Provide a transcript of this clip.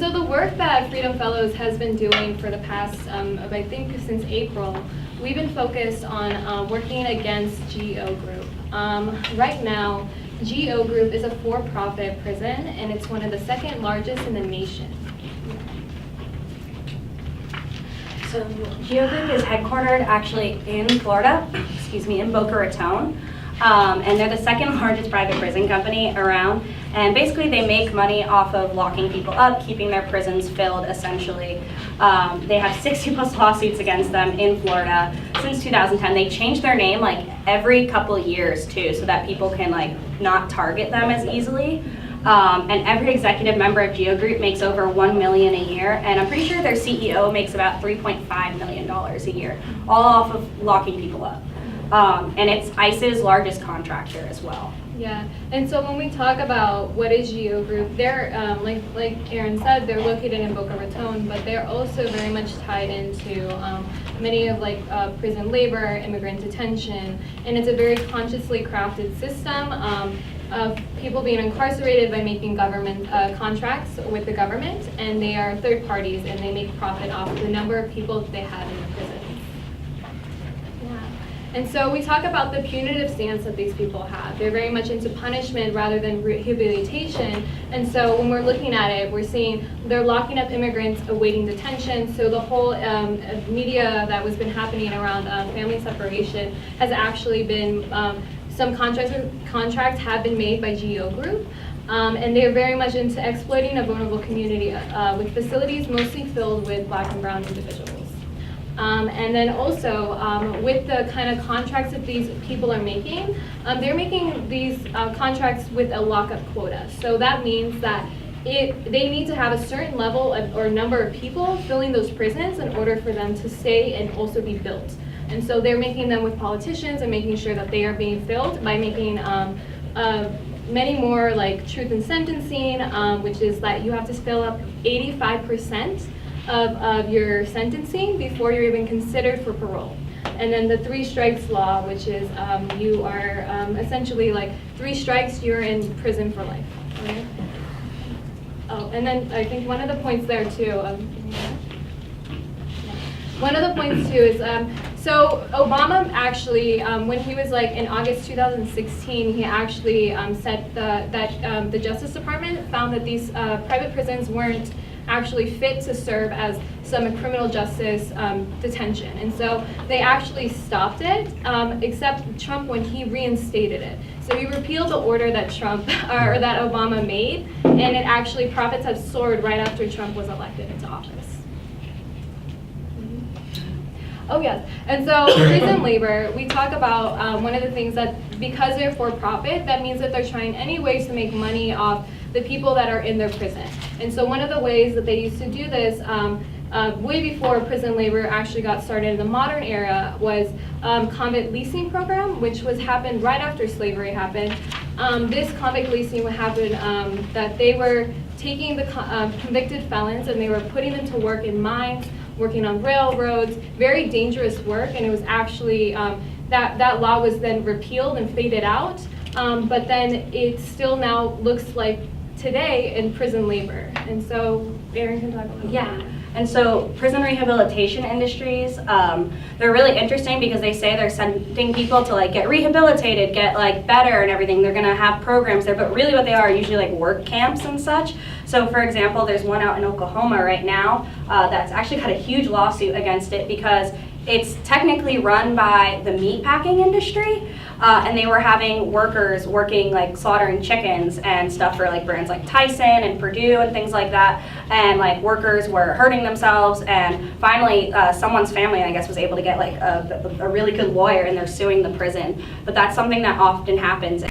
so the work that Freedom Fellows has been doing for the past, I think since April, we've been focused on working against GEO Group. Right now, GEO Group is a for-profit prison, and it's one of the second largest in the nation. So GEO Group is headquartered actually in Florida, in Boca Raton. And they're the second largest private prison company around. And basically they make money off of locking people up, keeping their prisons filled essentially. They have 60 plus lawsuits against them in Florida since 2010. They changed their name like every couple of years too, so that people can like not target them as easily. And every executive member of GEO Group makes over $1 million a year, and I'm pretty sure their CEO makes about $3.5 million a year, all off of locking people up. And it's ICE's largest contractor as well. Yeah, and so when we talk about what is GEO Group, they're, like Aaron said, they're located in Boca Raton, but they're also very much tied into many of prison labor, immigrant detention, and it's a very consciously crafted system of people being incarcerated by making government contracts with the government, and they are third parties, and they make profit off the number of people that they have in the prison. And so we talk about the punitive stance that these people have. They're very much into punishment rather than rehabilitation. And so when we're looking at it, we're seeing they're locking up immigrants awaiting detention. So the whole media that was been happening around family separation has actually been, some contracts have been made by GEO Group. And they're very much into exploiting a vulnerable community with facilities mostly filled with Black and brown individuals. And then also, with the kind of contracts that these people are making, they're making these contracts with a lockup quota. So that means that they need to have a certain level or number of people filling those prisons in order for them to stay and also be built. And so they're making them with politicians and making sure that they are being filled by making many more like truth in sentencing, which is that you have to fill up 85% of your sentencing before you're even considered for parole. And then the 3 strikes law, which is you are essentially like 3 strikes, you're in prison for life. Okay? Oh, and then I think one of the points there too, is, so Obama actually, when he was like in August 2016, he actually said that the Justice Department found that these private prisons weren't actually fit to serve as some criminal justice detention. And so they actually stopped it, except Trump when he reinstated it. So he repealed the order that or that Obama made, and it actually, profits have soared right after Trump was elected into office. Oh yes, and so prison labor, we talk about one of the things that because they're for profit, that means that they're trying any ways to make money off the people that are in their prison. And so one of the ways that they used to do this way before prison labor actually got started in the modern era was convict leasing program, which happened right after slavery happened. This convict leasing would happen that they were taking the convicted felons and they were putting them to work in mines, working on railroads, very dangerous work, and it was actually, that law was then repealed and faded out, but then it still now looks like today in prison labor. And so Aaron can talk about that. Yeah. And so prison rehabilitation industries, they're really interesting because they say they're sending people to like get rehabilitated, get like better and everything. They're gonna have programs there, but really what they are usually like work camps and such. So for example, there's one out in Oklahoma right now that's actually got a huge lawsuit against it because it's technically run by the meat packing industry, and they were having workers working like slaughtering chickens and stuff for like brands like Tyson and Purdue and things like that, and like workers were hurting themselves, and finally someone's family, I guess, was able to get like a really good lawyer, and they're suing the prison. But that's something that often happens.